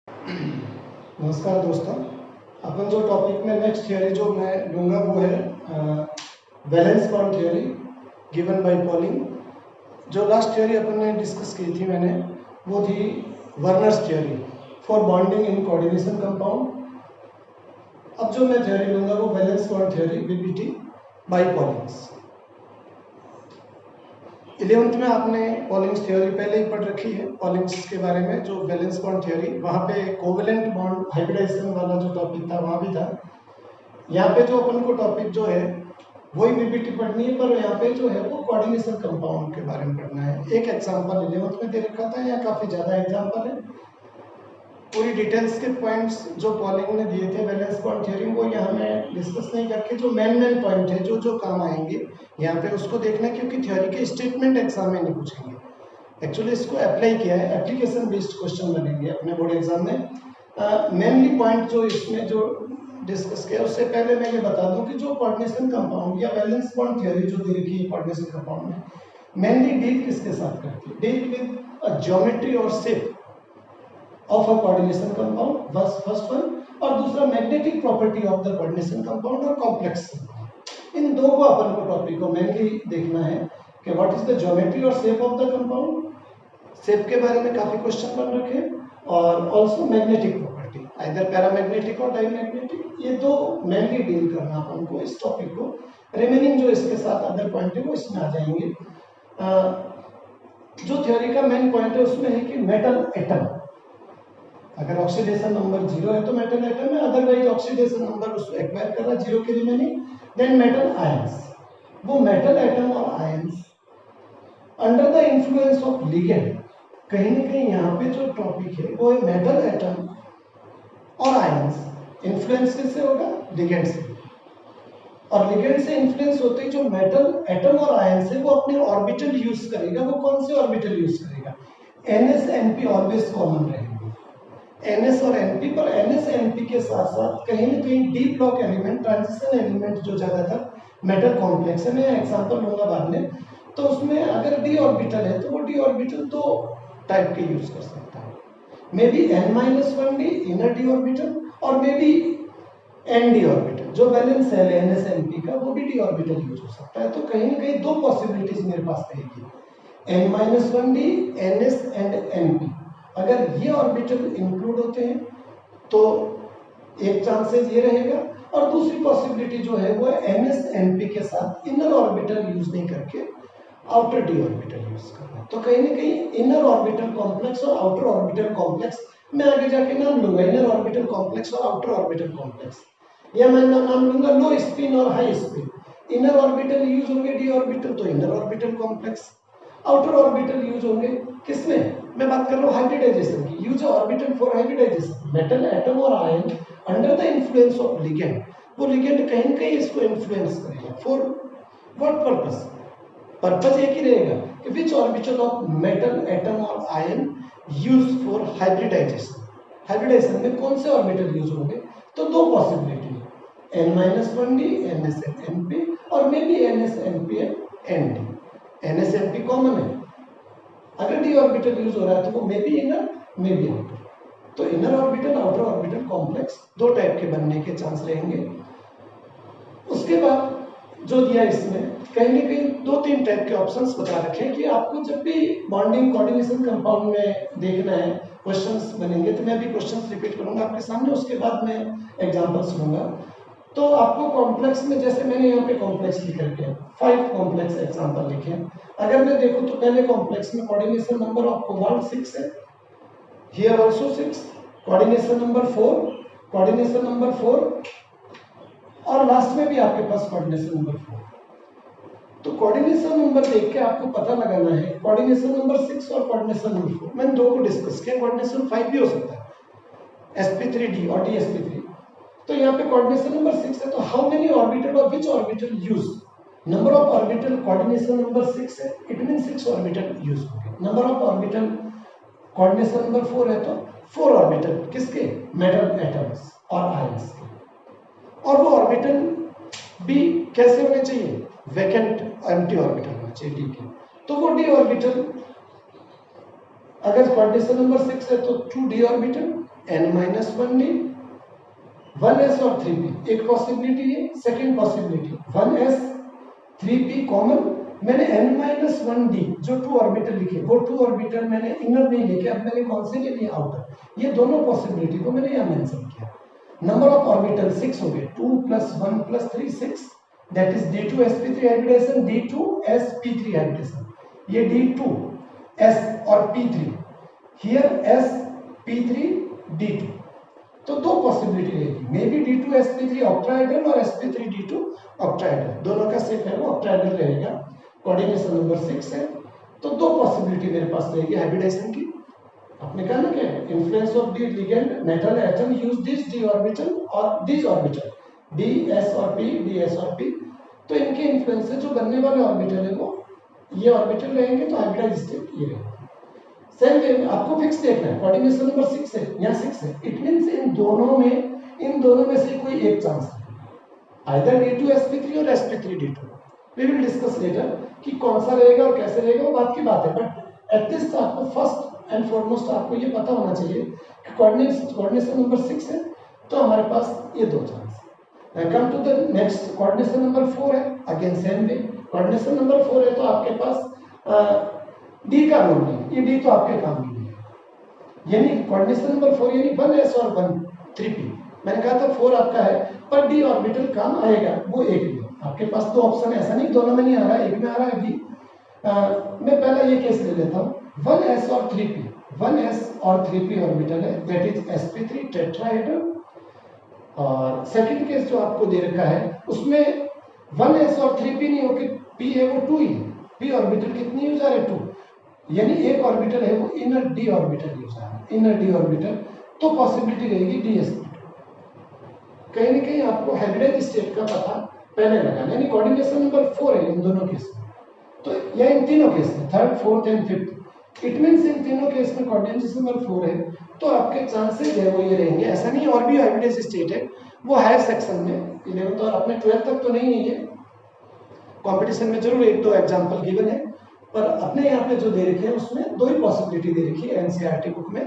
नमस्कार दोस्तों। अपन जो टॉपिक में नेक्स्ट थियोरी जो मैं लूँगा वो है valence bond theory given by Pauling. जो लास्ट थियोरी अपन ने डिस्कस की थी मैंने, वो थी Werner's theory for bonding in coordination compound. अब जो मैं थियोरी लूँगा वो valence bond theory VBT by Pauling's. 11th में आपने पॉलिंग्स थ्योरी पहले ही पढ़ रखी है। पॉलिंग्स के बारे में जो वैलेंस बॉन्ड थ्योरी, वहाँ पे कोवेलेंट बॉन्ड हाइब्रिडाइजेशन वाला जो टॉपिक था वहाँ भी था। यहाँ पे जो अपन को टॉपिक जो है वही वीबीटी पढ़नी है, पर यहाँ पे जो है वो कोऑर्डिनेशन कंपाउंड के बारे में पढ़ना है। एक एग्जांपल 11th में दे रखा था, यहाँ काफ़ी ज़्यादा एग्जांपल है। पूरी डिटेल्स के पॉइंट्स जो पॉलिंग ने दिए थे वैलेंस बॉन्ड थ्योरी, वो यहाँ मैं डिस्कस नहीं करके जो मेन पॉइंट है जो जो काम आएंगे यहाँ पे उसको देखना, क्योंकि थ्योरी के स्टेटमेंट एग्जाम में नहीं पूछेंगे। एक्चुअली इसको अप्लाई किया है, एप्लीकेशन बेस्ड क्वेश्चन बनेंगे अपने बोर्ड एग्जाम में। मेनली पॉइंट जो इसमें जो डिस्कस किया, उससे पहले मैं ये बता दूं कि जो कोऑर्डिनेशन कंपाउंड या वैलेंस बॉन्ड थ्योरी जो दे रखी है कोऑर्डिनेशन कंपाउंड में, मेनली डील किसके साथ करती है? डील विद ज्योमेट्री और shape of a coordination compound, first one, और दूसरा magnetic property of the coordination compound और कॉम्प्लेक्स। इन दो को अपन को टॉपिक को मेनली देखना है कि व्हाट इज द ज्योमेट्री और shape of the compound. Shape के बारे में काफी क्वेश्चन बन रखे हैं, और also magnetic property, either paramagnetic और डायमैग्नेटिक। ये दो मेनली डील करना अपन को इस टॉपिक को। रिमेनिंग जो इसके साथ अदर पॉइंट है वो इसमें आ जाएंगे। जो थ्योरी का मेन पॉइंट है उसमें है कि मेटल एटम, अगर ऑक्सीडेशन नंबर 0 है तो मेटल एटम है, अदरवाइज ऑक्सीडेशन नंबर उसको एक्वायर कर रहा है 0 के रिमेनिंग, देन मेटल आयंस। वो मेटल एटम और ions under the influence of ligand, कहीं ना कहीं यहाँ पे जो टॉपिक है वो है मेटल एटम और आयंस। इन्फ्लुएंस किससे होगा? लिगेंड से। और लिगेंड से इन्फ्लुएंस होते ही जो मेटल एटम और आयंस है वो अपने ऑर्बिटल यूज करेगा। वो कौन से ऑर्बिटल यूज करेगा? NS NP ऑलवेज कॉमन रहेगा, NS और NP। पर NS NP के साथ साथ कहीं ना कहीं D block element, transition element जो ज्यादातर मेटल कॉम्प्लेक्स है, मैं एग्जांपल लूंगा बाद में, तो उसमें अगर डी ऑर्बिटल है तो वो डी ऑर्बिटल दो टाइप के यूज कर सकता है। May be N-1 D inner D orbital, और मे बी ND ऑर्बिटल जो वैलेंस सेल है NS NP का, वो भी डी ऑर्बिटल यूज हो सकता है। तो कहीं ना कहीं दो पॉसिबिलिटीज मेरे पास रहेगी, N-1 D, NS and NP। अगर ये ऑर्बिटल इंक्लूड होते हैं तो एक चांसेस ये रहेगा, और दूसरी पॉसिबिलिटी जो है वो NS NP के साथ इनर ऑर्बिटल यूज नहीं करके आउटर डी ऑर्बिटल यूज करना। तो कहीं ना कहीं इनर ऑर्बिटल कॉम्प्लेक्स और आउटर ऑर्बिटल कॉम्प्लेक्स मैं आगे जाके नाम लूंगा, इनर ऑर्बिटल कॉम्प्लेक्स और आउटर ऑर्बिटल कॉम्प्लेक्स, या मैं नाम लूंगा लो स्पिन और high spin. Inner orbital use होंगे डी ऑर्बिटल तो inner orbital complex, outer orbital use होंगे किसमें? मैं बात कर रहा हूँ हाइब्रिडाइजेशन की। Use orbital for hybridization, metal atom और ion under the influence of ligand. वो लिगेंड कहीं ना कहीं इसको इन्फ्लुएंस करेगा। For what purpose? पर्पस एक ही रहेगा कि which orbital of metal atom और ion use for hybridisation. Hybridisation में कौन से ऑर्बिटल यूज होंगे? तो दो पॉसिबिलिटी है, N-1 डी, NS NP, और may B NS NP and ND। NS NP common है, अगर डी ऑर्बिटल यूज हो रहा है तो वो may be inner may be outer. तो inner orbital outer orbital complex दो टाइप के बनने के चांस रहेंगे। उसके बाद जो दिया इसमें कहीं ना कहीं दो तीन टाइप के ऑप्शंस बता रखे हैं कि आपको जब भी बॉन्डिंग कोऑर्डिनेशन कंपाउंड में देखना है, क्वेश्चंस बनेंगे तो मैं भी क्वेश्चंस रिपीट करूंगा आपके सामने, उसके बाद मैं एग्जांपल्स लूंगा। तो आपको कॉम्प्लेक्स में, जैसे मैंने यहाँ पे कॉम्प्लेक्स लिख रखे हैं, 5 कॉम्प्लेक्स एग्जांपल लिखे हैं। अगर मैं देखूं तो पहले कॉम्प्लेक्स में कोऑर्डिनेशन नंबर ऑफ कोवाल्ट 6 है, here also 6, coordination number 4, coordination number 4, और लास्ट में भी आपके पास कोऑर्डिनेशन नंबर 4। तो कोऑर्डिनेशन नंबर देख के आपको पता लगाना है कोऑर्डिनेशन नंबर 6 और कोऑर्डिनेशन नंबर 4। मैंने दो को डिस्कस किया, कोऑर्डिनेशन 5 भी हो सकता है, sp3d और dsp3। तो यहाँ पे कोऑर्डिनेशन नंबर 6 है, तो हाउ मेनी ऑर्बिटल और which orbital use? Number of orbital coordination number 6 है, इट मीन 6 ऑर्बिटल यूज होंगे। Number of orbital coordination number 4 है तो 4 ऑर्बिटल किसके? मेटल एटम्स और आयंस के। और वो ऑर्बिटल भी कैसे होने चाहिए? वैकेंट एम्प्टी ऑर्बिटल होना चाहिए डी के। तो वो डी ऑर्बिटल, अगर कोऑर्डिनेशन नंबर 6 है तो 2 डी ऑर्बिटल, n-1d 1s और 3p एक पॉसिबिलिटी है। Second possibility 1s 3p common, मैंने n-1d जो 2 ऑर्बिटल लिखे वो 2 ऑर्बिटल मैंने इनर नहीं लिखे, अब मैंने कौन से ले लिए आउटर। ये दोनों पॉसिबिलिटी को मैंने यहाँ मेंशन किया। नंबर ऑफ ऑर्बिटल 6 हो गए, 2 + 1 + 3 6, that is d2sp3 hybridisation, d2sp3 hybridisation. ये d2s और p3 हियर sp3 d2, तो दो पॉसिबिलिटी रहेगी, मे बी d2sp3 ऑक्टाहेड्रल और sp3 d2 ऑक्टाहेड्रल, दोनों का सेट है वो ऑक्टाहेड्रल रहेगा। कोऑर्डिनेशन नंबर 6 है, तो दो पॉसिबिलिटी मेरे पास रहेगी हाइब्रिडेशन की। आपने कहा ना कि influence of the ligand metal atom use this d orbital और दिस ऑर्बिटल ds और p, ds और p, तो इनके इन्फ्लुएंस से जो बनने वाले ऑर्बिटल है वो ये ऑर्बिटल रहेंगे, तो हाइब्रिडाइज स्टेट ये रहेगा। सेम वे में आपको फिक्स देखना है, कोऑर्डिनेशन नंबर 6 है, यहाँ 6 है, इट मींस इन दोनों में से कोई एक चांस है, आइदर d2sp3 और sp3 d2। We will discuss later कि कौन सा रहेगा और कैसे रहेगा, वो बात की बात है, बट एटलीस्ट आपको फर्स्ट एंड फॉरमोस्ट आपको ये पता होना चाहिए कि कोऑर्डिनेशन नंबर 6 है, तो हमारे पास ये दो चांस है। Come to the next, coordination number 4 है, again same way, coordination number 4 है तो आपके पास डी का रोल नहीं, ये डी तो आपके काम की नहीं है, यानी कोऑर्डिनेशन नंबर 4 यानी 1s और 3p, मैंने कहा था 4 आपका है पर डी ऑर्बिटल काम आएगा, वो एक भी आपके पास दो ऑप्शन है, ऐसा नहीं दोनों में नहीं आ रहा है, एक में आ रहा है डी। मैं पहला ये केस ले लेता हूँ, 1s और 3p, 1s और 3p ऑर्बिटल है, दैट इज sp3 टेट्राहेड्रल। और सेकंड केस जो आपको दे रखा है उसमें 1s और 3p नहीं होके p है वो 2 ही है, p ऑर्बिटल कितनी यूज आ रही है 2, यानी एक ऑर्बिटल है वो इनर डी ऑर्बिटल यूज आ रहा है, इनर डी ऑर्बिटल, तो पॉसिबिलिटी रहेगी dsp2। कहीं ना कहीं आपको हाइब्रिडाइज स्टेट का पता पहले लगाना, यानी कोऑर्डिनेशन नंबर 4 है इन दोनों केस में, तो या इन तीनों केस में, third fourth and fifth, it means इन तीनों केस में कोऑर्डिनेशन नंबर 4 है, तो आपके चांसेस है वो ये रहेंगे। ऐसा नहीं और भी हाइब्रिडाइज स्टेट है, वो हायर सेक्शन में 11th और अपने 12th तक तो नहीं है, ये कंपटीशन में जरूर एक दो एग्जांपल गिवन है, पर अपने यहाँ पे जो दे रखे हैं उसमें दो ही पॉसिबिलिटी दे रखी है एनसीईआरटी बुक में।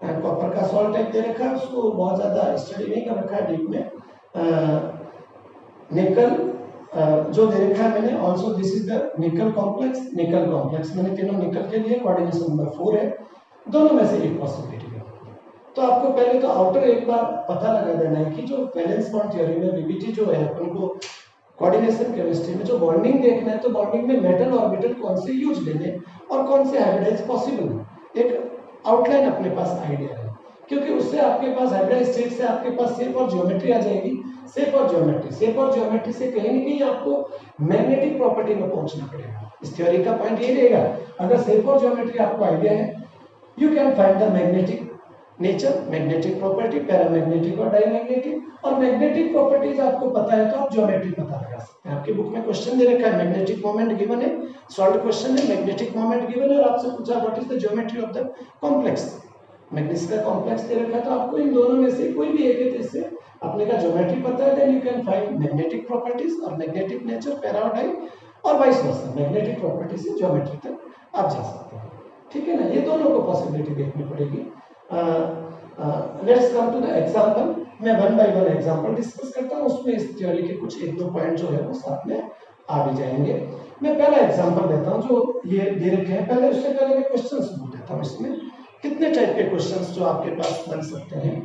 कॉपर का सॉल्ट टाइप दे रखा है, उसको बहुत ज्यादा स्टडी नहीं कर रखा है डीप में। निकल जो दे रखा है मैंने, ऑल्सो दिस इज द निकल कॉम्प्लेक्स, मैंने तीनों निकल के लिए, कोऑर्डिनेशन नंबर 4 है, दोनों में से एक पॉसिबिलिटी है। तो आपको पहले तो आउटर एक बार पता लगा देना है कि जो वैलेंस बॉन्ड थ्योरी में बीबीटी जो है, अपन को कोऑर्डिनेशन केमिस्ट्री में जो बॉन्डिंग देखना है, तो बॉन्डिंग में मेटल ऑर्बिटल कौन से यूज लेने और कौन से हाइब्रिडाइज पॉसिबल है, एक आउटलाइन अपने पास आइडिया है, क्योंकि उससे आपके पास हाइब्रिडाइज स्टेट से आपके पास शेप और ज्योमेट्री आ जाएगी। शेप और ज्योमेट्री से कहीं ना कहीं आपको मैग्नेटिक प्रॉपर्टी में पहुंचना पड़ेगा। इस थ्योरी का पॉइंट ये रहेगा, अगर शेप और ज्योमेट्री आपको आइडिया है, you can find the magnetic nature, magnetic property, paramagnetic और डायमैग्नेटिक, और मैग्नेटिक प्रॉपर्टीज आपको पता है तो आप ज्योमेट्री पता लगा सकते हैं। आपकी बुक में क्वेश्चन दे रखा है, मैग्नेटिक मोमेंट गिवन है, सॉल्व क्वेश्चन है, मैग्नेटिक मोमेंट गिवन है और आपसे पूछा what is the geometry of the complex, magnetic का कॉम्प्लेक्स दे रखा है, तो आपको इन दोनों में से कोई भी एक है, इससे अपने का ज्योमेट्री पता है, then you can find magnetic properties और मैग्नेटिक नेचर, पैरा और डाई, और वाइस वर्सा, मैग्नेटिक प्रॉपर्टी से ज्योमेट्री तक आप जा सकते हैं। ठीक है ना, ये दोनों को पॉसिबिलिटी देखनी पड़ेगी। Let's come to the example, मैं one by one example discuss करता हूँ, उसमें इस थ्योरी के कुछ एक दो पॉइंट जो है वो साथ में आ भी जाएंगे। मैं पहला एग्जांपल देता हूँ जो ये दे रखे हैं, पहले उससे पहले मैं क्वेश्चंस बोल देता हूँ। इसमें कितने टाइप के क्वेश्चंस जो आपके पास बन सकते हैं।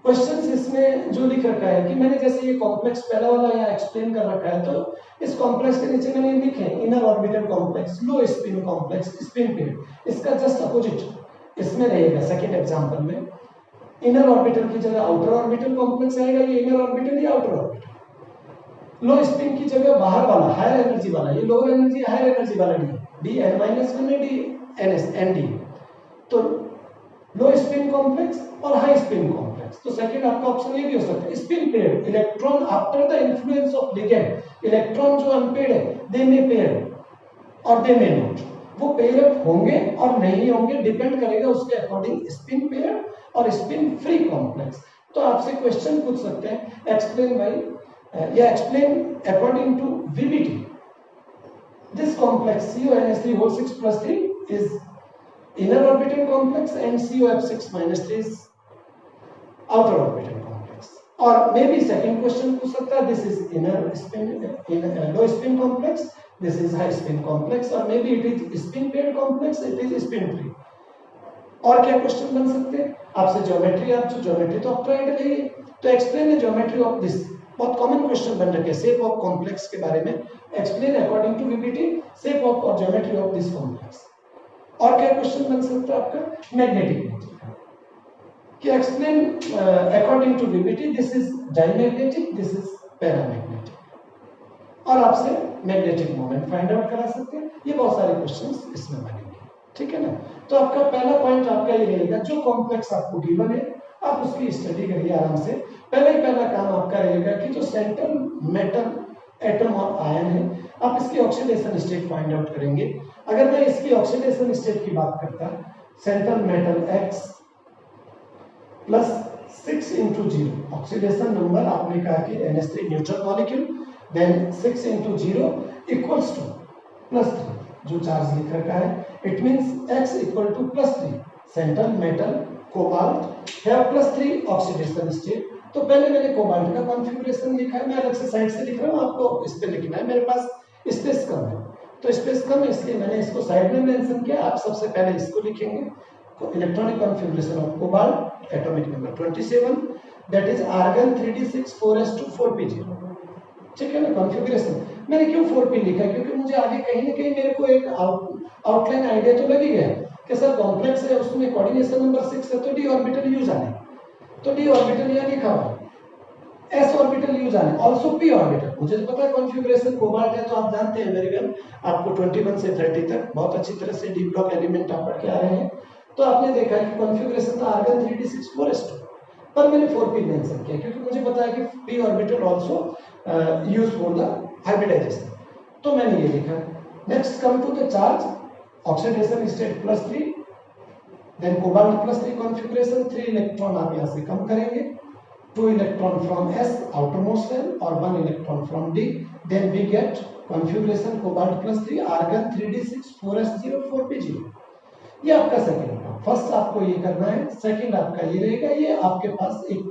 क्वेश्चंस इसमें जो लिख रखा है कि मैंने जैसे ये कॉम्प्लेक्स पहला वाला यहाँ एक्सप्लेन कर रखा है, तो इस कॉम्प्लेक्स के नीचे मैंने लिखे इनर ऑर्बिटल कॉम्प्लेक्स, लो स्पिन कॉम्प्लेक्स, स्पिन पेयर, इसका जस्ट अपोजिट इसमें रहेगा। सेकंड एग्जांपल में इनर ऑर्बिटल की जगह आउटर ऑर्बिटल कॉम्प्लेक्स आएगा, ये इनर ऑर्बिटल या आउटर ऑर्बिटल। लो स्पिन की जगह बाहर वाला हायर एनर्जी वाला, ये लोअर एनर्जी हायर एनर्जी वाला डी n-1 है, डी nd, तो लो स्पिन कॉम्प्लेक्स और हाई स्पिन कॉम्प्लेक्स। तो सेकंड आपका ऑप्शन ये भी हो सकता है, spin paired electron after the influence of ligand, electron जो अनपेयर्ड है दे मे पेयर्ड और दे मे नॉट, वो पेयर अप होंगे और नहीं होंगे, डिपेंड करेगा उसके अकॉर्डिंग स्पिन पेयर और स्पिन फ्री कॉम्प्लेक्स। तो आपसे क्वेश्चन पूछ सकते हैं, एक्सप्लेन बाय या explain according to VBT this complex CONH3 6 + 3 is inner orbital complex and COF6 - 3 is outer orbital complex. और मे बी सेकंड क्वेश्चन पूछ सकता है this is inner spin in low spin complex, this is high spin complex, और may be it is spin paired complex, it is spin free. और क्या question बन सकते हैं आपसे? ज्योमेट्री, आप जो ज्योमेट्री तो आप ट्राइड रही है, तो explain the geometry of this. बहुत कॉमन क्वेश्चन बन रखे शेप ऑफ कॉम्प्लेक्स के बारे में, explain according to VBT shape of और ज्योमेट्री ऑफ दिस कॉम्प्लेक्स। और क्या क्वेश्चन बन सकता है आपका? मैग्नेटिक नेचर कि explain according to VBT this is diamagnetic, this is paramagnetic, और आपसे मैग्नेटिक मोमेंट फाइंड आउट करा सकते हैं। ये बहुत सारे क्वेश्चंस इसमें बनेंगे, ठीक है ना। तो आपका पहला पॉइंट आपका ये रहेगा, जो कॉम्प्लेक्स आपको गिवन है आप उसकी स्टडी करिए आराम से। पहला काम आपका रहेगा कि जो सेंट्रल मेटल एटम और आयन है, आप इसकी ऑक्सीडेशन स्टेट फाइंड आउट करेंगे। अगर मैं इसकी ऑक्सीडेशन स्टेट की बात करता, central metal X plus 6 into 0, oxidation number आपने कहा कि NH3 neutral molecule, then 6 into 0 equals to +3, जो चार्ज लिख रखा है, it means X equal to +3, central metal cobalt have +3 oxidation state. तो पहले मैंने कोबाल्ट का कॉन्फ़िगरेशन लिखा है, मैं अलग से साइड से लिख रहा हूं, आपको इस पे लिखना है, मेरे पास स्पेस कम है तो स्पेस कम है इसलिए मैंने इसको साइड में मेंशन किया। आप सबसे पहले इसको लिखेंगे, electronic configuration of cobalt, atomic number 27, that is argon 3d6 4s2 4p0, ठीक है ना। कॉन्फ़िगरेशन मैंने क्यों 4p लिखा है? क्योंकि मुझे आगे कहीं ना कहीं मेरे को एक आउटलाइन आइडिया तो लग ही गया कि सर कॉम्प्लेक्स है, उसमें कोऑर्डिनेशन नंबर 6 है तो d ऑर्बिटल यूज आने, तो d ऑर्बिटल यहां लिखा हुआ, s ऑर्बिटल यूज आने, आल्सो p ऑर्बिटल। मुझे तो पता है कॉन्फ़िगरेशन कोबाल्ट है, तो आप जानते हैं मेरे गन आपको 21 से 30 तक बहुत अच्छी तरह से डी ब्लॉक एलिमेंट आप पढ़ के आ रहे हैं, तो आपने देखा है कि कॉन्फ़िगरेशन था आर्गन 3d6 4s2, पर मैंने 4p मेंशन किया क्योंकि मुझे पता है कि p orbital also use for the hybridisation, तो मैंने ये लिखा। Next come to the charge, oxidation state +3, then cobalt +3 configuration, 3 electron आप यहां से कम करेंगे, 2 electron from S outermost cell or 1 electron from D, then we get configuration cobalt +3 argon 3d6 4s0 4p0। ये आपका सेकंड है। फर्स्ट आपको ये करना है, सेकंड आपका ये रहेगा, ये आपके पास एक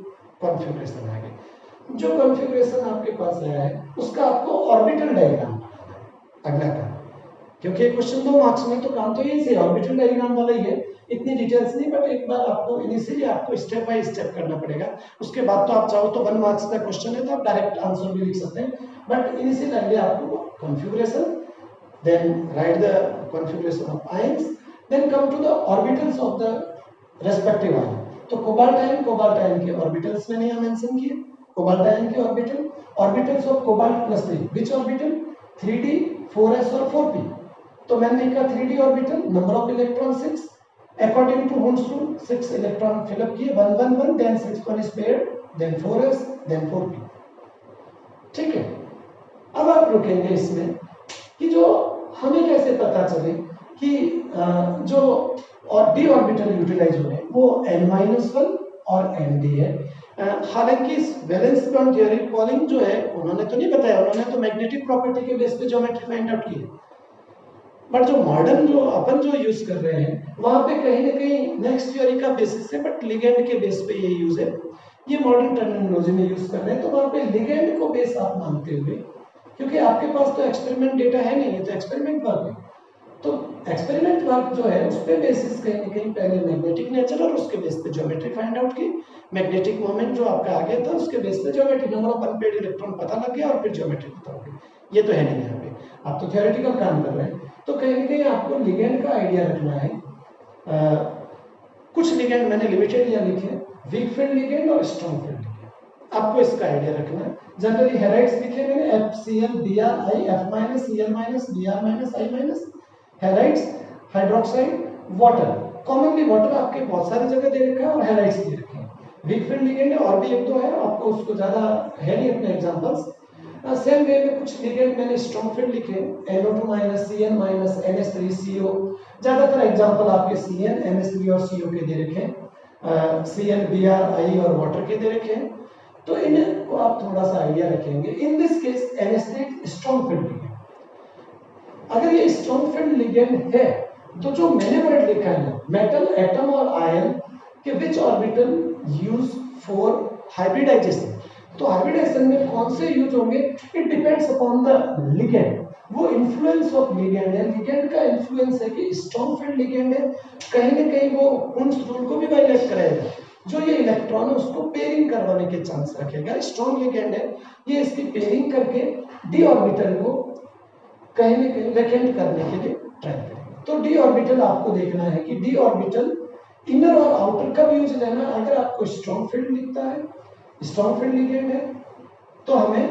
कॉन्फ़िगरेशन आ गया। जो कॉन्फ़िगरेशन आपके पास आया है उसका आपको ऑर्बिटल डायग्राम बनाना है अगला काम, क्योंकि क्वेश्चन 2 मार्क्स में तो काम तो यही से ऑर्बिटल डायग्राम वाला ही है, इतनी डिटेल्स नहीं, बट एक बार आपको इनिशियली आपको स्टेप बाय स्टेप करना पड़ेगा। उसके बाद तो आप चाहो तो 1 मार्क्स का क्वेश्चन है तो आप डायरेक्ट आंसर भी लिख सकते हैं, बट इनिशियल आइडिया आपको configuration, then write the configuration of ions, then come to the orbitals of the respective ion. तो कोबाल्ट आयन के ऑर्बिटल्स मैंने यहां मेंशन किए, कोबाल्ट आयन के orbitals of cobalt +3, which orbital? 3d 4s और 4p। तो मैंने लिखा 3d orbital, number of electron 6, according to Hund's rule 6 electron fill up किए, 1 1 1, then 6 1 is paired, then 4s, then 4p, ठीक है। अब आप रुकेंगे इसमें कि जो हमें कैसे पता चले कि जो और d ऑर्बिटल यूटिलाइज हो रहे हैं वो n-1 और nd है। हालांकि वैलेंस बॉन्ड थ्योरी पॉलिंग जो है उन्होंने तो नहीं बताया, उन्होंने तो मैग्नेटिक प्रॉपर्टी के बेस पे ज्योमेट्री फाइंड आउट की, बट जो मॉडर्न जो अपन जो यूज कर रहे हैं वहां पे कहीं ना कहीं नेक्स्ट थ्योरी का बेसिस है, बट लिगेंड के बेस पे ये यूज है, ये मॉडर्न टर्मिनोलॉजी में यूज कर रहे हैं। तो वहां पे लिगेंड को बेस आप मानते हुए, क्योंकि आपके पास तो एक्सपेरिमेंट डेटा है नहीं, है तो एक्सपेरिमेंट वर्क है, तो एक्सपेरिमेंट वर्क जो है उस पे बेसिस कहीं ना कहीं पहले मैग्नेटिक नेचर और उसके बेस पे ज्योमेट्री फाइंड आउट की, मैग्नेटिक मोमेंट जो आपका आ गया था उसके बेस पे geometry, number of unpaired electron पता लग गया और फिर ज्योमेट्री पता हो गई। ये तो है नहीं यहाँ पे, आप तो थ्योरेटिकल काम कर रहे हैं, तो कहीं ना कहीं आपको लिगेंड का आइडिया रखना है। कुछ लिगेंड मैंने लिमिटेड या लिखे, वीक फील्ड लिगेंड और स्ट्रॉन्ग फील्ड लिगेंड, आपको इसका आइडिया रखना है। जनरली हेलाइड्स लिखे मैंने FCl Br I F Cl Br I halides, hydroxide, water, commonly water आपके बहुत सारी जगह दे रखा है और हेलाइड्स दे रखे हैं। वीक फील्ड लिगेंड और भी एक दो है, आपको उसको ज्यादा है नहीं अपने एग्जांपल्स। सेम वे में कुछ लिगेंड मैंने स्ट्रॉन्ग फील्ड लिखे, NO2 Cn NH3 CO, ज्यादातर एग्जांपल आपके Cn NH3 और CO के दे रखे हैं, Cl Br I और वाटर के दे रखे हैं, तो इनको आप थोड़ा सा आइडिया रखेंगे। In this case NH3 strong field ligand, अगर ये स्ट्रॉन्ग फील्ड लिगेंड है तो जो मैंने वर्ड लिखा है मेटल एटम और आयन के विच ऑर्बिटल यूज फॉर हाइब्रिडाइजेशन। तो हाइब्रिडाइजेशन में कौन से यूज होंगे, it depends upon the ligand, वो इन्फ्लुएंस ऑफ लिगेंड है, लिगेंड का इन्फ्लुएंस है कि स्ट्रॉन्ग फील्ड लिगेंड है, कहीं ना कहीं वो कुंस रूल को भी वायलेट करेगा, जो ये इलेक्ट्रॉन है उसको पेयरिंग करवाने के चांस रखेगा। स्ट्रॉन्ग लिगेंड है, ये इसकी पेयरिंग करके डी ऑर्बिटल को कहीं ना कहीं वैकेंट करने के लिए ट्राई करेगा। तो डी ऑर्बिटल आपको देखना है कि डी ऑर्बिटल इनर और आउटर का यूज लेना। अगर आपको स्ट्रॉन्ग फील्ड दिखता है, स्ट्रॉन्ग फील्ड लिगेंड है, तो हमें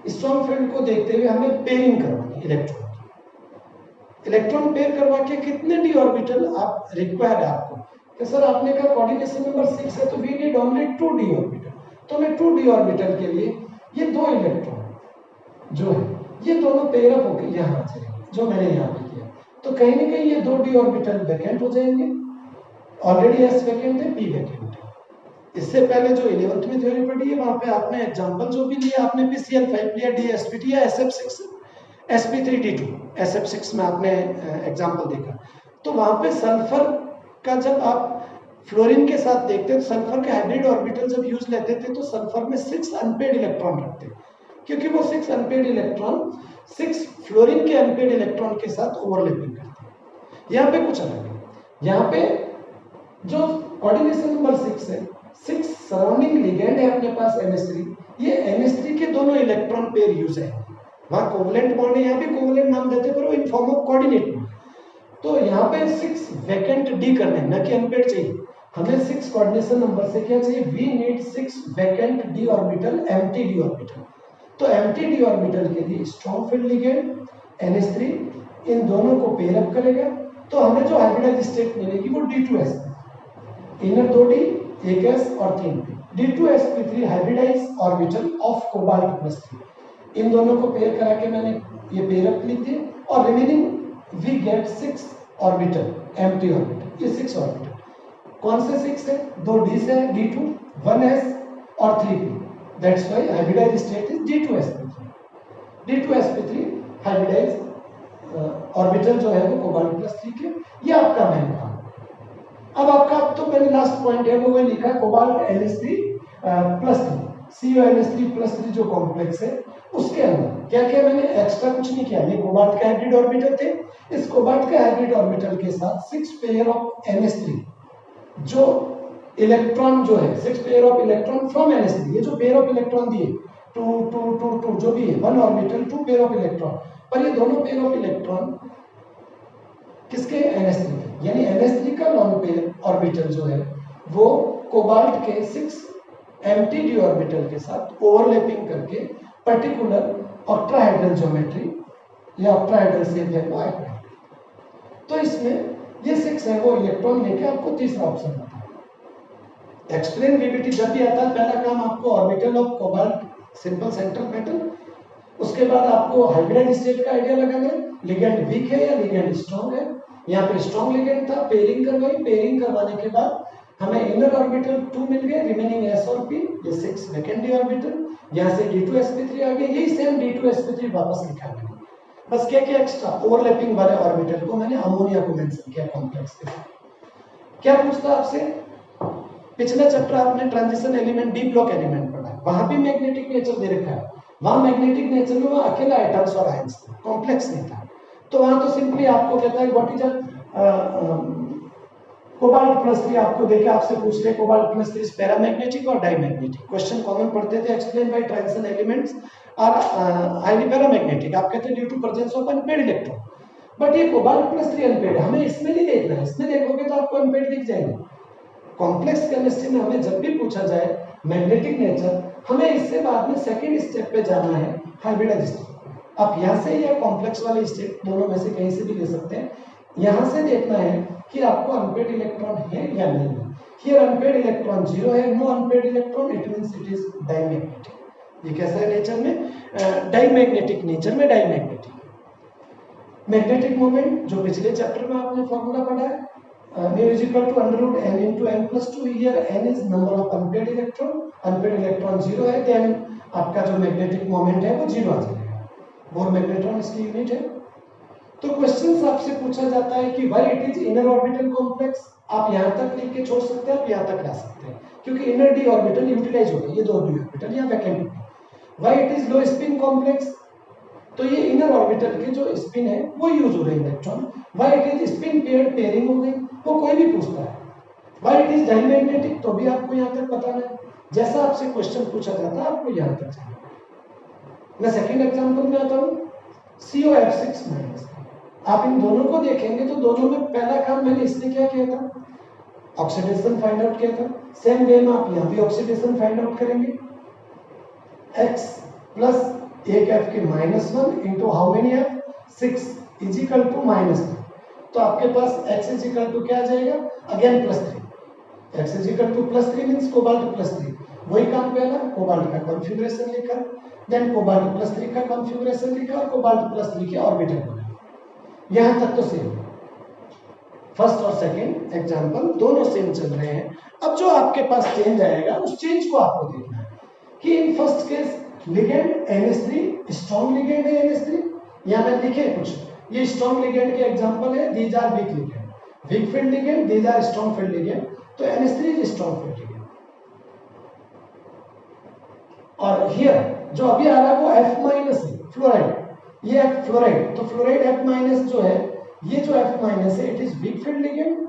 स्ट्रॉन्ग फील्ड को देखते हुए हमें पेयरिंग करवानी इलेक्ट्रॉन की। इलेक्ट्रॉन पेयर करवा के कितने डी ऑर्बिटल आप रिक्वायर है आपको, कि सर आपने कहा कोऑर्डिनेशन नंबर 6 है तो we need only 2 d orbital, तो मैं 2 डी ऑर्बिटल के लिए ये 2 इलेक्ट्रॉन जो है ये दोनों पेयर अप होकर यहाँ आ जाएंगे, जो मैंने यहाँ पे किया। तो कहीं ना कहीं ये 2 डी ऑर्बिटल वैकेंट हो जाएंगे, ऑलरेडी एस वैकेंट है, पी वैकेंट है। इससे पहले जो 11th में थ्योरी पढ़ी है वहां पे आपने एग्जांपल जो भी लिया, आपने PCl5 लिया, DsPT या SF6 sp3d2 SF6 में आपने एग्जांपल देखा। तो वहां पे सल्फर का जब आप फ्लोरीन के साथ देखते हैं तो सल्फर के हाइब्रिड ऑर्बिटल जब यूज लेते थे तो सल्फर में 6 अनपेड इलेक्ट्रॉन रखते, क्योंकि वो 6 अनपेड इलेक्ट्रॉन 6 फ्लोरीन के अनपेड इलेक्ट्रॉन के साथ ओवरलैपिंग करते हैं। यहाँ पे कुछ अलग है, यहाँ पे जो कोऑर्डिनेशन नंबर 6 है, 6 सराउंडिंग लिगेंड है अपने पास NH3, ये NH3 के दोनों इलेक्ट्रॉन पेयर यूज है, वहां कोवलेंट बॉन्ड है, यहाँ भी कोवलेंट नाम देते पर वो इन फॉर्म ऑफ कोऑर्डिनेट। तो यहाँ पे 6 वैकेंट डी करने, न कि अनपेड चाहिए हमें, 6 कोऑर्डिनेशन नंबर से क्या चाहिए, we need 6 vacant d orbital, empty d orbital. तो एम्प्टी डी ऑर्बिटल के लिए स्ट्रॉन्ग फील्ड लिगेंड NH3 इन दोनों को पेयर अप करेगा, तो हमें जो हाइब्रिडाइज स्टेट मिलेगी वो D2S, इनर 2D, एक S और 3P, D2sp3 hybridise orbital of cobalt plus 3। इन दोनों को पेयर करा के मैंने ये पेयर अप लिख दिए, और remaining we get 6 orbital, empty orbital. ये 6 ऑर्बिटल कौन से 6 है, 2 D से है, D2, 1S और 3P, that's why hybridise state is D2sp3। D2sp3 hybridise orbital जो है वो कोबाल्ट प्लस 3 के, ये आपका मेन काम। अब आपका तो मैंने लास्ट पॉइंट है वो लिखा cobalt NH3 plus 3, CuNH3 plus 3 जो कॉम्प्लेक्स है उसके अंदर क्या क्या मैंने एक्स्ट्रा कुछ नहीं किया। ये कोबाल्ट के हाइब्रिड ऑर्बिटल थे, इस कोबाल्ट के हाइब्रिड ऑर्बिटल के साथ 6 पेयर ऑफ NH3 जो इलेक्ट्रॉन जो है, 6 pair of electron from NH3, ये जो पेयर ऑफ इलेक्ट्रॉन दिए 2 2 2 2 जो भी है 1 ऑर्बिटल 2 पेयर ऑफ इलेक्ट्रॉन, पर ये दोनों पेयर ऑफ इलेक्ट्रॉन किसके, NH3 के, यानी NH3 का लॉन पेयर ऑर्बिटल जो है वो कोबाल्ट के 6 एम्प्टी डी ऑर्बिटल के साथ ओवरलैपिंग करके पर्टिकुलर ऑक्टाहेड्रल ज्योमेट्री या ऑक्टाहेड्रल शेप है वो आएगा। तो इसमें ये 6 है वो इलेक्ट्रॉन लेके आपको तीसरा ऑप्शन आता है। एक्सप्लेन VBT जब भी आता है पहला काम आपको orbital of cobalt simple central metal, उसके बाद आपको हाइब्रिड स्टेट का आइडिया लगाना है, लिगेंड वीक है या लिगेंड स्ट्रॉन्ग है। यहाँ पे स्ट्रॉन्ग लिगेंड था, पेयरिंग करवाई, पेयरिंग करवाने के बाद हमें इनर ऑर्बिटल 2 मिल गए, रिमेनिंग S और P, ये 6 वैकेंट डी ऑर्बिटल, यहाँ से D2sp3 आ गया, यही सेम D2sp3 वापस लिखा मैंने, बस क्या क्या एक्स्ट्रा ओवरलैपिंग वाले ऑर्बिटल को मैंने अमोनिया को मेंशन किया कॉम्प्लेक्स के साथ। क्या पूछता आपसे, पिछला चैप्टर आपने transition element D block element पढ़ा है, वहां भी मैग्नेटिक नेचर दे रखा है, वहां मैग्नेटिक नेचर में वहां अकेला एटम्स और आयंस थे, कॉम्प्लेक्स नहीं था। तो वहां तो सिंपली आपको कहता है व्हाट इज कोबाल्ट प्लस 3 आपको देखे, आपसे पूछ रहे कोबाल्ट प्लस 3 पैरामैग्नेटिक और डायमैग्नेटिक, क्वेश्चन कॉमन पढ़ते थे, explain by transition elements are highly paramagnetic, आप कहते हैं due to presence of unpaired electron, but ये कोबाल्ट प्लस 3 अनपेड, हमें इसमें नहीं देखना है, इसमें देखोगे तो आपको अनपेड दिख जाएंगे। कॉम्प्लेक्स केमिस्ट्री में हमें जब भी पूछा जाए मैग्नेटिक नेचर, हमें इससे बाद में सेकंड स्टेप पे जाना है, हाइब्रिडाइज स्टेट। आप यहाँ से या कॉम्प्लेक्स वाले स्टेट दोनों में से कहीं से भी ले सकते हैं, यहाँ से देखना है कि आपको अनपेड इलेक्ट्रॉन है या नहीं है। हियर अनपेड इलेक्ट्रॉन 0 है, no unpaired electron, it means it is diamagnetic. ये कैसा है नेचर में, डायमैग्नेटिक नेचर में, डायमैग्नेटिक। मैग्नेटिक मोमेंट जो पिछले चैप्टर में आपने फॉर्मूला पढ़ा है, mu is equal to under root n into n plus 2, here n is number of unpaired electron, unpaired electron 0 है, then आपका जो मैग्नेटिक मोमेंट है वो 0 आ जाएगा, बोर मैग्नेट्रॉन इसकी यूनिट है। तो क्वेश्चंस आपसे पूछा जाता है कि why it is inner orbital complex, आप यहां तक लिख के छोड़ सकते हैं, आप यहां तक ला सकते हैं, क्योंकि इनर डी ऑर्बिटल यूटिलाइज हो गए, ये दो डी ऑर्बिटल या vacant. Why it is low spin complex, तो ये इनर ऑर्बिटल के जो स्पिन है वो यूज हो रहे हैं electron. Why it is spin paired pairing हो गई, वो कोई भी पूछता है। व्हाई इट इज डायमैग्नेटिक, तो भी आपको यहाँ तक बताना है, जैसा आपसे क्वेश्चन पूछा जाता है आपको यहाँ तक चाहिए। मैं सेकंड एग्जांपल में आता हूँ, COF6-। आप इन दोनों को देखेंगे तो दोनों में पहला काम मैंने इसने क्या किया था, ऑक्सीडेशन फाइंड आउट किया था। सेम वे में आप यहाँ भी ऑक्सीडेशन फाइंड आउट करेंगे। X प्लस एक F की -1 into how many F 6 is equal to -3। तो आपके पास X इज इक्वल टू क्या आ जाएगा, again +3। X is equal to +3 means cobalt +3। वही काम पहला कोबाल्ट का कॉन्फ़िगरेशन लिखा, देन कोबाल्ट +3 का कॉन्फ़िगरेशन लिखा और कोबाल्ट +3 के ऑर्बिटल बनाए। यहां तक तो सेम, फर्स्ट और सेकंड एग्जांपल दोनों सेम चल रहे हैं। अब जो आपके पास चेंज आएगा उस चेंज को आपको देखना है कि in first case ligand NH3 strong ligand है NH3, यहां पे लिखे कुछ ये स्ट्रॉन्ग लिगेंड के एग्जांपल है, these are weak ligand, weak field ligand, these are strong field ligand, तो NH3 is strong field ligand. और हियर जो अभी आ रहा है वो F- है, फ्लोराइड, ये F फ्लोराइड, तो फ्लोराइड F- जो है, ये जो F- है it is weak field ligand.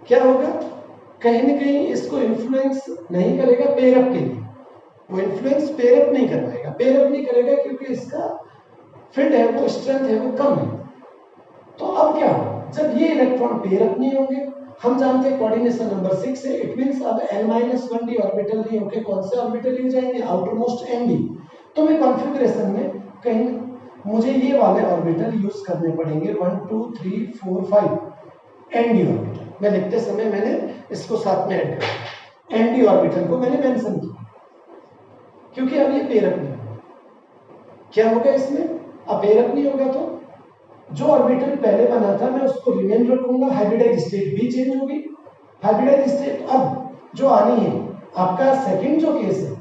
क्या होगा, कहीं ना कहीं इसको इन्फ्लुएंस नहीं करेगा पेयरअप के लिए, वो इन्फ्लुएंस पेयरअप नहीं करवाएगा, पेयरअप नहीं करेगा क्योंकि इसका फील्ड है वो स्ट्रेंथ है वो कम है। तो अब क्या होगा, जब ये इलेक्ट्रॉन पेयरअप नहीं होंगे, हम जानते हैं कोऑर्डिनेशन नंबर 6 है, इट मींस अब n-1d ऑर्बिटल नहीं होके कौन से ऑर्बिटल यूज आएंगे, आउटर मोस्ट nd। तो मैं कॉन्फ़िगरेशन में कहीं मुझे ये वाले ऑर्बिटल यूज करने पड़ेंगे 1 2 3 4 5 nd ऑर्बिटल। मैं लिखते समय मैंने इसको साथ में ऐड कर nd ऑर्बिटल को मैंने मेंशन किया क्योंकि अब ये पेयरअप नहीं होगा। क्या होगा इसमें, अब पेयरअप नहीं होगा तो जो ऑर्बिटल पहले बना था मैं उसको रिमेन रखूंगा, हाइब्रिडाइज स्टेट भी चेंज होगी। हाइब्रिडाइज स्टेट अब जो आनी है आपका सेकंड जो केस है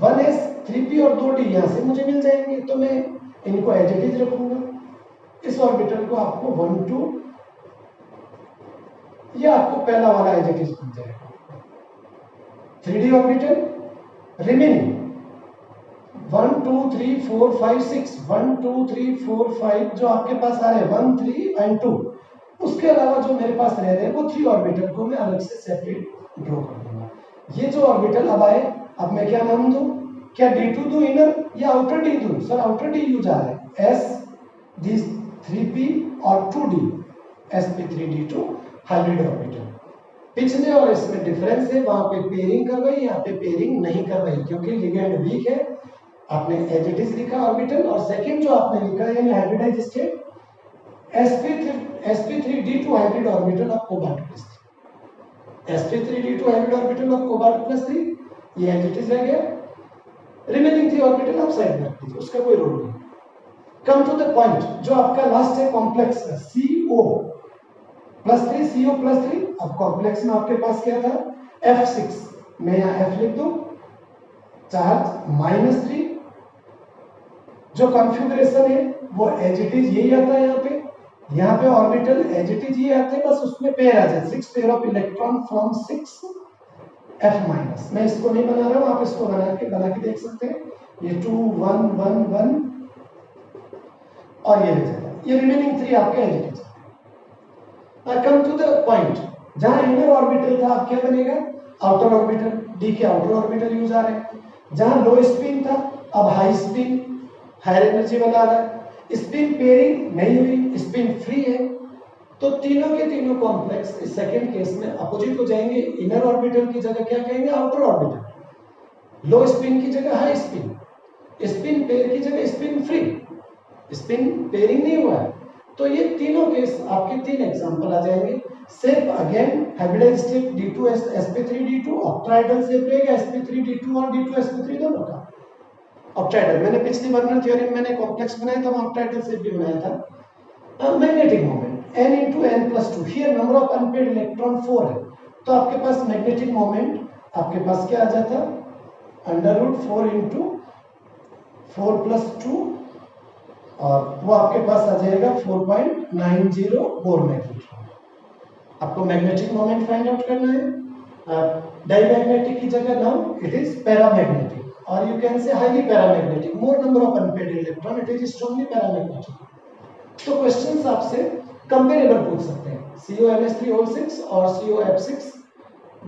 1s 3p और 2d यहां से मुझे मिल जाएंगे, तो मैं इनको एज इट इज रखूंगा। इस ऑर्बिटल को आपको 1 2 ये आपको पहला वाला एज इट इज मिल जाएगा। 3d ऑर्बिटल रिमेनिंग 1 2 3 4 5 6 1 2 3 4 5 जो आपके पास आ रहे हैं 1 3 एंड 2, उसके अलावा जो मेरे पास रह रहे हैं वो 3 ऑर्बिटल को मैं अलग से सेपरेट ड्रॉ कर दूंगा। ये जो ऑर्बिटल अब आए, अब मैं क्या नाम दूं, क्या d2 दूं इनर या आउटर d दूं, सर आउटर d यूज आ रहा है, s दिस 3p और 2d sp3d2 हाइब्रिड ऑर्बिटल। पिछले और इसमें डिफरेंस है, वहां पे पेयरिंग करवाई, यहाँ पे पेयरिंग नहीं करवाई क्योंकि लिगेंड वीक है। आपने एज इट इज लिखा ऑर्बिटल, और सेकंड जो आपने लिखा है यानी hybridise state sp3d2 hybrid orbital of cobalt +3, sp3d2 hybrid orbital of cobalt +3, ये एज इट इज रह गया। रिमेनिंग 3 ऑर्बिटल आप साइड में रख दीजिए, उसका कोई रोल नहीं। कम टू द पॉइंट, जो आपका लास्ट है कॉम्प्लेक्स का CO+3 CO+3, अब कॉम्प्लेक्स में आपके पास क्या था F6, मैं यहाँ F लिख दूं, चार्ज -3, जो कॉन्फ़िगरेशन है वो एज इट इज यही आता है, यहाँ पे ऑर्बिटल एज इट इज ये आते हैं, बस उसमें पेयर आ जाए 6 pair of electron from 6 F-। मैं इसको नहीं बना रहा हूँ, आप इसको बना के देख सकते हैं, ये 2 1 1 1 और ये रह जाएगा, ये रिमेनिंग 3 आपके as it is. Come to the point, जहां इनर ऑर्बिटल था अब क्या बनेगा, आउटर ऑर्बिटल, डी के आउटर ऑर्बिटल यूज आ रहे हैं। जहां लो स्पिन था अब हाई स्पिन हायर एनर्जी वाला आ रहा है। स्पिन पेयरिंग नहीं हुई, स्पिन फ्री है, तो तीनों के तीनों कॉम्प्लेक्स इस सेकंड केस में अपोजिट हो जाएंगे। इनर ऑर्बिटल की जगह क्या कहेंगे, आउटर ऑर्बिटल, लो स्पिन की जगह हाई स्पिन, स्पिन पेयर की जगह स्पिन फ्री, स्पिन पेयरिंग नहीं हुआ है। तो ये तीनों केस आपके 3 एग्जांपल आ जाएंगे। Shape again hybridise state d2 sp3d2, octahedral shape रहेगा sp3d2 और d2 sp3 दोनों का ऑक्टाइडल। मैंने पिछली वर्नर थ्योरी में मैंने कॉम्प्लेक्स बनाया था, ऑक्टाइडल शेप भी बनाया था। Magnetic moment n into n+2, here number of unpaired electron 4 है, तो आपके पास मैग्नेटिक मोमेंट आपके पास क्या आ जाता, √4 into 4 + 2, और वो आपके पास आ जाएगा 4.90 बोर मैग्नेट्रॉन। आपको मैग्नेटिक मोमेंट फाइंड आउट करना है। डायमैग्नेटिक की जगह नाउ इट इज पैरामैग्नेटिक और you can say highly paramagnetic, more number of unpaired electron, it is strongly paramagnetic. तो क्वेश्चंस आपसे कंपेरेबल पूछ सकते हैं, CONH3O6 और COF6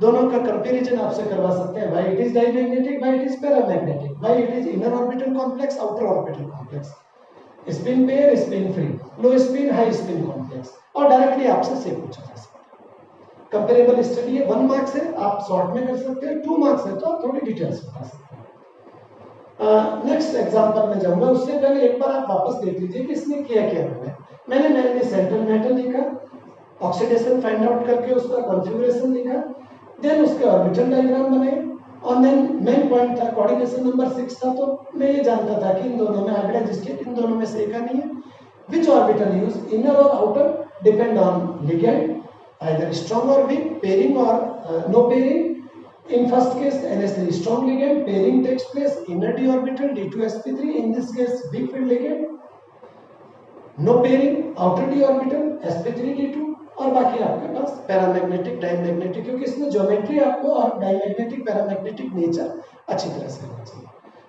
दोनों का कंपैरिजन आपसे करवा सकते हैं, why it is diamagnetic, why it is paramagnetic, why it is inner orbital complex, outer orbital complex, spin pair, spin free, low spin, high spin complex, और डायरेक्टली आपसे से पूछा जा सकता है। कंपेरेबल स्टडी है, 1 मार्क्स है, आप शॉर्ट में कर सकते हैं, 2 मार्क्स है तो आप थोड़ी डिटेल्स बता सकते हैं। नेक्स्ट एग्जांपल में जाऊंगा, उससे पहले एक बार आप वापस देख लीजिए कि इसने किया क्या है। मैंने सेंट्रल मेटल लिखा, ऑक्सीडेशन फाइंड आउट करके उसका कॉन्फ़िगरेशन लिखा, देन उसके ऑर्बिटल डायग्राम बनाए, और देन मेन पॉइंट था कोऑर्डिनेशन नंबर 6 था, तो मैं ये जानता था कि इन दोनों में हाइब्रिड स्टेट इन दोनों में से एक नहीं है। विच ऑर्बिटल यूज, इनर और outer depend on ligand, either strong और वीक, पेयरिंग और no pairing. In first case, NH3 strong ligand, pairing takes place, inner d orbital D2sp3. In this case, weak field ligand, no pairing, outer d orbital sp3d2, और बाकी आपके पास paramagnetic, diamagnetic, क्योंकि इसमें geometry आपको और diamagnetic paramagnetic nature अच्छी तरह से होना चाहिए।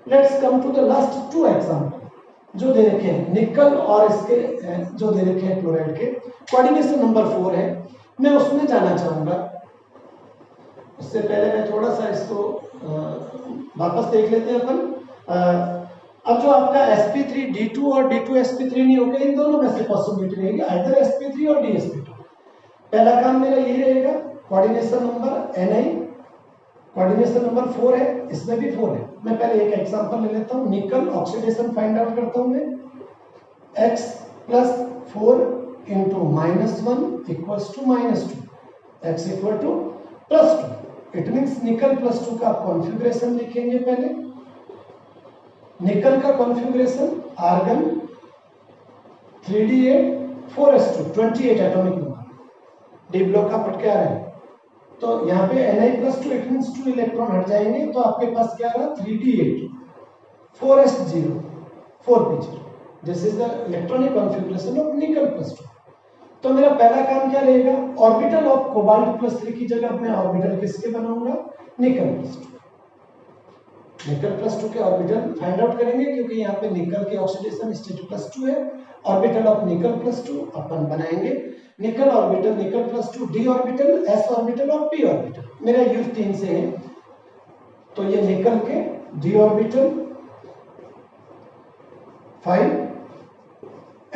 Let's come to the last 2 example जो दे रखे हैं, निकल और इसके जो दे रखे हैं क्लोराइड के, कोऑर्डिनेशन नंबर 4 है, मैं उसमें जाना चाहूंगा। उससे पहले मैं थोड़ा सा इसको वापस देख लेते हैं अपन। अब जो आपका sp3d2 और d2sp3 नहीं होगा, इन दोनों में से पॉसिबिलिटी रहेगी आइदर sp3 और dsp2। पहला काम मेरा ये रहेगा, coordination number ni, coordination number 4 है, इसमें भी 4 है। मैं पहले एक एग्जांपल ले लेता हूं, निकल ऑक्सीडेशन फाइंड आउट करता हूं मैं, x + 4 × -1 = -2, x = +2। इट मींस निकल +2 का कॉन्फ़िगरेशन लिखेंगे। पहले निकल का configuration, argon 3d8 4s2 28 atomic number, d block का पट क्या है, तो यहाँ पे Ni+2 इट मींस 2 इलेक्ट्रॉन हट जाएंगे, तो आपके पास क्या रहा 3d8 4s0 4p0। This is the electronic configuration of निकल +2। तो मेरा पहला काम क्या रहेगा, ऑर्बिटल ऑफ कोबाल्ट +3 की जगह मैं ऑर्बिटल किसके बनाऊंगा, निकल +2। निकल +2 के ऑर्बिटल फाइंड आउट करेंगे, क्योंकि यहाँ पे निकल के ऑक्सीडेशन स्टेट +2 है। ऑर्बिटल ऑफ निकल +2 अपन बनाएंगे, निकल orbital nickel +2, d orbital, s orbital और p ऑर्बिटल। मेरा यूज 3 से है, तो ये निकल के d orbital 5,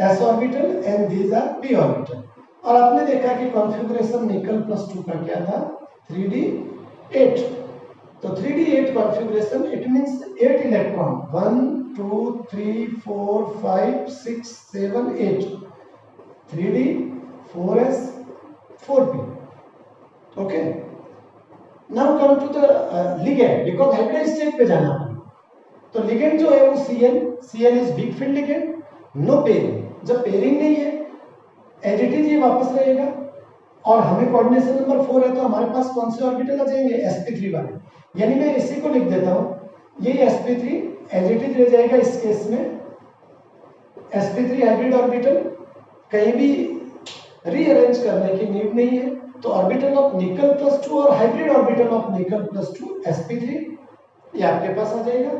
s orbital and these are p orbital. और आपने देखा कि कॉन्फ़िगरेशन निकल +2 का क्या था 3d8, तो 3d8 configuration it means 8 electron, 1 2 3 4 5 6 7 8, 3d 4s 4p। Okay, now come to the ligand, because hybrid state पे जाना है, तो लिगेंड जो है वो Cl is weak field ligand, no pairing. जब पेयरिंग नहीं है, एज इट इज ये वापस रहेगा, और हमें कोऑर्डिनेशन नंबर 4 है, तो हमारे पास कौन से ऑर्बिटल आ जाएंगे, sp3 वाले। यानी मैं इसी को लिख देता हूं, ये sp3 एज इट इज रह जाएगा। इस केस में sp3 हाइब्रिड ऑर्बिटल, कहीं भी रीअरेंज करने की नीड नहीं है, तो ऑर्बिटल ऑफ निकल +2 और हाइब्रिड ऑर्बिटल ऑफ निकल +2 sp3 ये आपके पास आ जाएगा।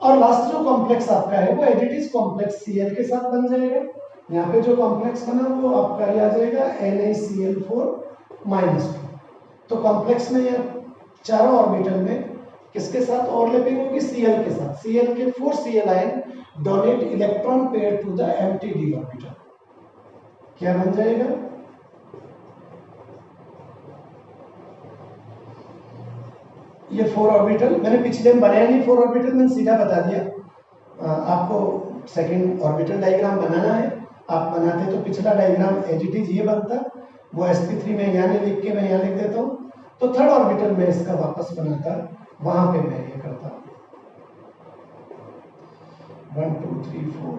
और लास्ट जो कॉम्प्लेक्स आपका है वो as it is complex Cl के साथ बन जाएगा। यहाँ पे जो कॉम्प्लेक्स बना वो आपका ये आ जाएगा NaCl4-2। तो कॉम्प्लेक्स में ये चारों ऑर्बिटल में किसके साथ ओवरलैपिंग होगी, Cl के साथ। Cl के 4 Cl ion donate electron pair to the empty d orbital, क्या बन जाएगा, ये 4 ऑर्बिटल। मैंने पिछले में बनाया नहीं 4 ऑर्बिटल, मैंने सीधा बता दिया। आपको सेकंड ऑर्बिटल डायग्राम बनाना है, आप बनाते तो पिछला डायग्राम एज इट इज ये बनता, वो sp3 में यहाँ लिख के मैं यहाँ लिख देता हूँ। तो थर्ड ऑर्बिटल में इसका वापस बनाता, वहां पे मैं ये करता 1 2 3 4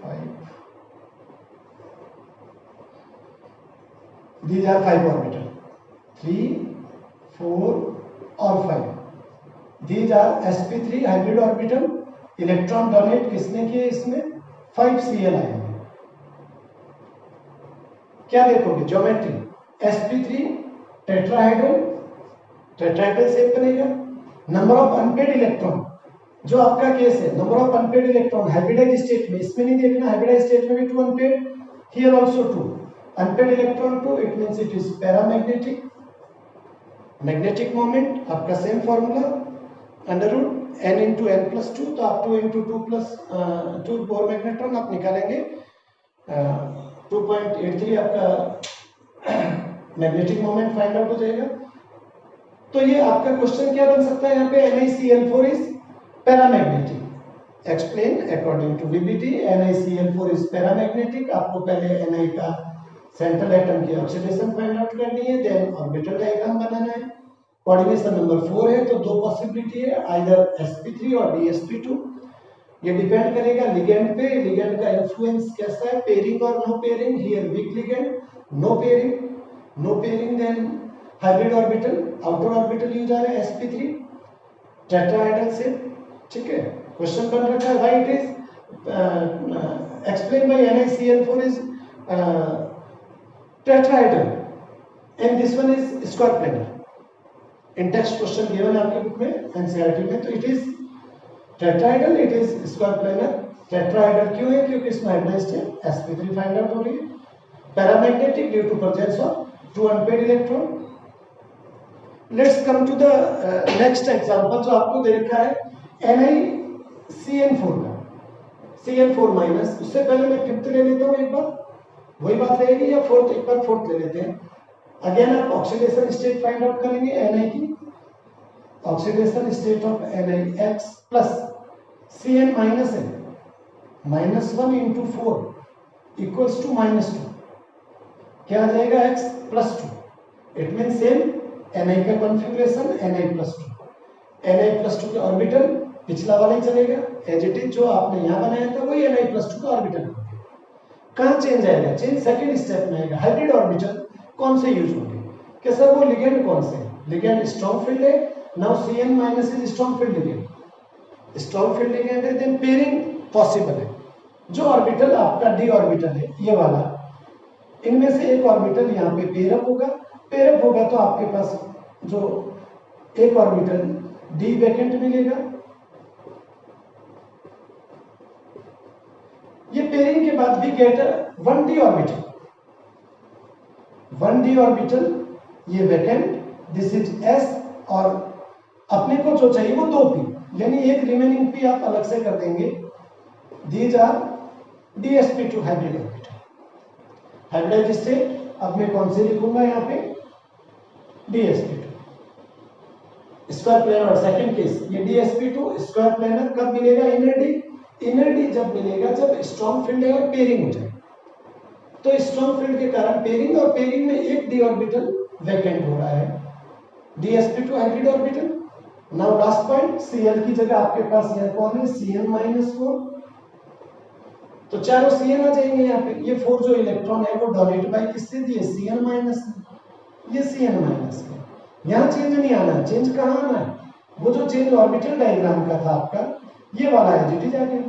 5, these are 5 ऑर्बिटल, 3 4 और 5। These are sp3 hybrid orbital, electron donate किसने किए, इसमें 5 Cl आएंगे। क्या देखोगे, ज्योमेट्री, sp3 टेट्राहेड्रल शेप बनेगा। नंबर ऑफ अनपेड इलेक्ट्रॉन, जो आपका केस है number of unpaired electron hybridized state में, इसमें नहीं देखना, हाइब्रिडाइज्ड स्टेट में भी 2 unpaired, here also 2 unpaired electron 2, it means it is paramagnetic. Magnetic moment आपका same formula under root n into n plus 2, तो आप 2 इंटू 2 प्लस 2 बोर मैग्नेट्रॉन आप निकालेंगे 2.83 आपका मैग्नेटिक मोमेंट फाइंड आउट हो जाएगा। तो ये आपका क्वेश्चन क्या बन सकता है यहाँ पे, NiCl4 is paramagnetic, explain according to VBT NiCl4 is paramagnetic. आपको पहले Ni का सेंट्रल एटम की ऑक्सीडेशन फाइंड आउट करनी है, देन ऑर्बिटल डायग्राम बनाना है। कोऑर्डिनेशन नंबर 4 है, तो दो पॉसिबिलिटी है, आइदर sp3 और dsp2। ये डिपेंड करेगा लिगेंड पे, लिगेंड का इन्फ्लुएंस कैसा है, पेयरिंग और no pairing. Here weak ligand, no pairing, then hybrid orbital, outer orbital use आ रहा है sp3 टेट्राहेड्रल से, ठीक है। क्वेश्चन बन रखा है why it is explain by NiCl4 is tetrahedral and this one is square planar. In text question given है आपके बुक में एनसीईआरटी में, तो it is tetrahedral, it is square planar. Tetrahedral क्यों है, क्योंकि इसमें हाइब्रिडाइज्ड है, sp3 फाइंड आउट हो रही है। Paramagnetic due to presence of 2 unpaired electron. Let's come to the next example जो आपको दे रखा है NiCN4 का, Cn4 माइनस। उससे पहले मैं फिफ्थ ले लेता हूँ एक बार, वही बात रहेगी, या फोर्थ, एक बार फोर्थ ले लेते हैं। अगेन आप ऑक्सीडेशन स्टेट फाइंड आउट करेंगे Ni की, oxidation state of NiX plus Cn minus है, -1 इंटू 4 इक्वल्स टू -2, क्या आ जाएगा x plus 2। It mean same Ni का configuration Ni plus 2, Ni plus 2 का ऑर्बिटल पिछला वाला ही चलेगा, एज इट इज जो आपने यहाँ बनाया था वही Ni प्लस 2 का ऑर्बिटल। कहाँ चेंज आएगा, चेंज सेकंड स्टेप में आएगा। हाइब्रिड ऑर्बिटल कौन से यूज होंगे, कि सर वो लिगेंड कौन से, लिगेंड स्ट्रॉन्ग फील्ड है, now Cn minus is strong field ligand, strong field ligand है, देन पेयरिंग पॉसिबल है। जो ऑर्बिटल आपका d ऑर्बिटल है ये वाला, इनमें से एक ऑर्बिटल यहाँ पे पेयरअप होगा, पेयरअप होगा तो आपके पास जो एक ऑर्बिटल d वैकेंट मिलेगा। ये पेयरिंग के बाद भी get 1d orbital, 1d orbital ये वैकेंट, दिस इज s, और अपने को जो चाहिए वो 2p, यानी एक रिमेनिंग p आप अलग से कर देंगे। These are dsp2 hybrid orbital, hybridised state. अब मैं कौन से लिखूंगा यहाँ पे, dsp2 square planar. Second case ये dsp2 स्क्वायर प्लेनर कब मिलेगा, इनर डी जब मिलेगा जब स्ट्रॉन्ग फील्ड है और पेयरिंग हो जाए। तो स्ट्रॉन्ग फील्ड के कारण पेयरिंग, और पेयरिंग में एक d ऑर्बिटल वैकेंट हो रहा है, dsp2 hybrid orbital. Now last point, Cl की जगह आपके पास यहाँ कौन है, Cn-4, तो चारों Cn आ जाएंगे यहाँ पे। ये 4 जो इलेक्ट्रॉन है वो डोनेट बाय किससे दिए, Cn-, ये Cn- है। यहाँ चेंज नहीं आना, चेंज कहाँ आना है, वो जो चेंज ऑर्बिटल डायग्राम का था आपका, ये वाला है एज इट आ गया।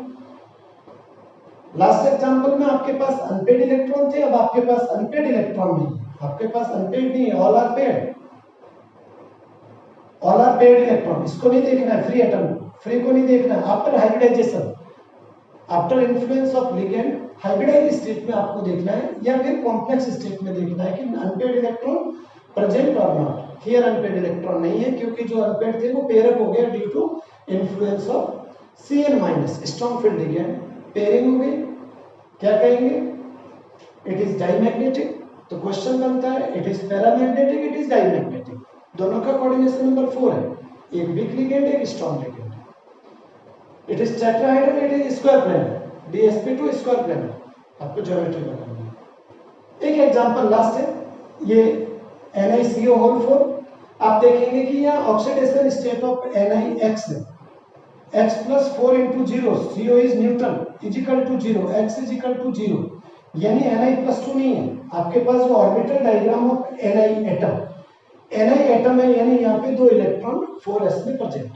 लास्ट एग्जांपल में आपके पास अनपेड इलेक्ट्रॉन थे, अब आपके पास अनपेड इलेक्ट्रॉन नहीं है, आपके पास अनपेड नहीं है, all are paired, all are paired electron. इसको नहीं देखना है, फ्री एटम, फ्री को नहीं देखना है। After hybridisation, after influence of ligand, hybridised state में आपको देखना है, या फिर कॉम्प्लेक्स स्टेट में देखना है कि अनपेड इलेक्ट्रॉन प्रेजेंट और नॉट। हियर अनपेड इलेक्ट्रॉन नहीं है, क्योंकि जो अनपेड थे वो पेयरअप हो गया due to influence of Cn- strong field ligand, pairing हो गई। क्या कहेंगे, इट इज डाइमैग्नेटिक। तो क्वेश्चन बनता है it is paramagnetic, it is diamagnetic. दोनों का कोऑर्डिनेशन नंबर 4 है, एक वीक लिगेंड एक strong ligand. It is tetrahedral, it is square planar, dsp2 square planar. आपको ज्योमेट्री बनानी है। एक एग्जांपल लास्ट है, ये NiCO4। आप देखेंगे कि यहाँ ऑक्सीडेशन स्टेट ऑफ NiX है, x plus 4 into 0, CO is neutral, is equal to 0, x is equal to 0, यानी Ni plus 2 नहीं है। आपके पास वो orbital diagram of Ni atom, Ni atom है, यानी यहाँ पे 2 इलेक्ट्रॉन 4s में प्रेजेंट है,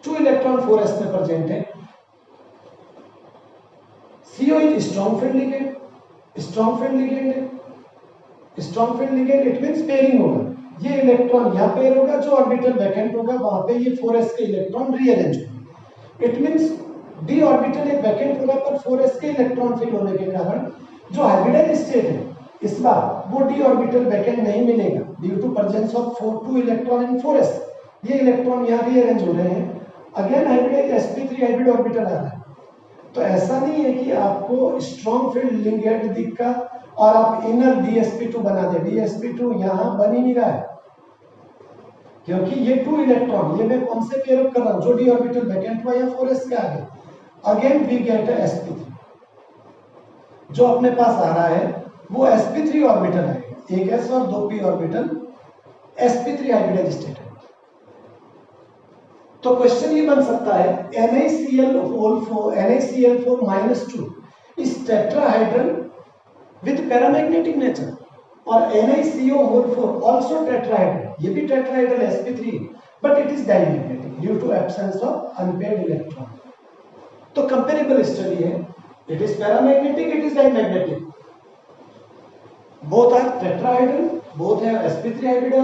2 इलेक्ट्रॉन 4s में प्रेजेंट है। CO is strong field ligand, strong field ligand है। Strong field ligand it means pairing होगा, ये इलेक्ट्रॉन यहाँ पेयर होगा, जो ऑर्बिटल वैकेंट होगा वहां पे ये 4s के इलेक्ट्रॉन रीअरेंज होंगे। इट मींस d ऑर्बिटल एक वैकेंट होगा पर 4s के इलेक्ट्रॉन फिल होने के कारण जो हाइब्रिडाइज्ड स्टेट है इस बार वो d ऑर्बिटल वैकेंट नहीं मिलेगा due to presence of 2 electron in 4s। ये इलेक्ट्रॉन यहाँ रीअरेंज हो रहे हैं, again hybridized sp3 hybrid orbital आ रहा है। तो ऐसा नहीं है कि आपको स्ट्रॉन्ग फील्ड लिगेंड दिखा और आप इनर dsp2 बना दे, dsp2 यहाँ बन ही नहीं रहा है क्योंकि ये 2 इलेक्ट्रॉन, ये मैं कौन से पेयर अप कर रहा हूं, जो d ऑर्बिटल वैकेंट हुआ या 4s के आगे, अगेन वी गेट sp3। जो अपने पास आ रहा है वो sp3 ऑर्बिटल है, एक s और 2 p orbital sp3 hybridised state है। तो क्वेश्चन ये बन सकता है NaCl4 -2 is tetrahedral with paramagnetic nature और NaCO4 also tetrahedral, ये भी tetrahedral sp3 but it is dimagnetic due to absence of unpaired electron। तो कंपेरेबल स्टडी है, it is paramagnetic, it is dimagnetic, both are tetrahedral, both have sp3 hybrid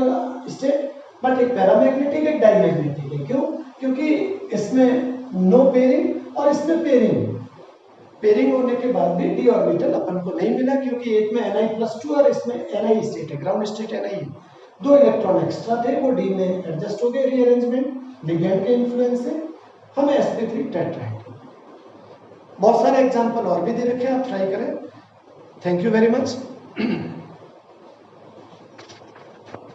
state but एक paramagnetic एक diamagnetic है। क्यों? क्योंकि इसमें no pairing और इसमें पेयरिंग, पेयरिंग होने के बाद भी d ऑर्बिटल अपन को नहीं मिला क्योंकि एक में Ni+2 और इसमें Ni स्टेट है, ग्राउंड स्टेट Ni है, 2 इलेक्ट्रॉन एक्स्ट्रा थे वो d में एडजस्ट हो गए रीअरेंजमेंट लिगेंड के इन्फ्लुएंस से, हमें sp3 टेट्राहेड्रल। बहुत सारे एग्जांपल और भी दे रखे हैं, आप ट्राई करें। Thank you very much.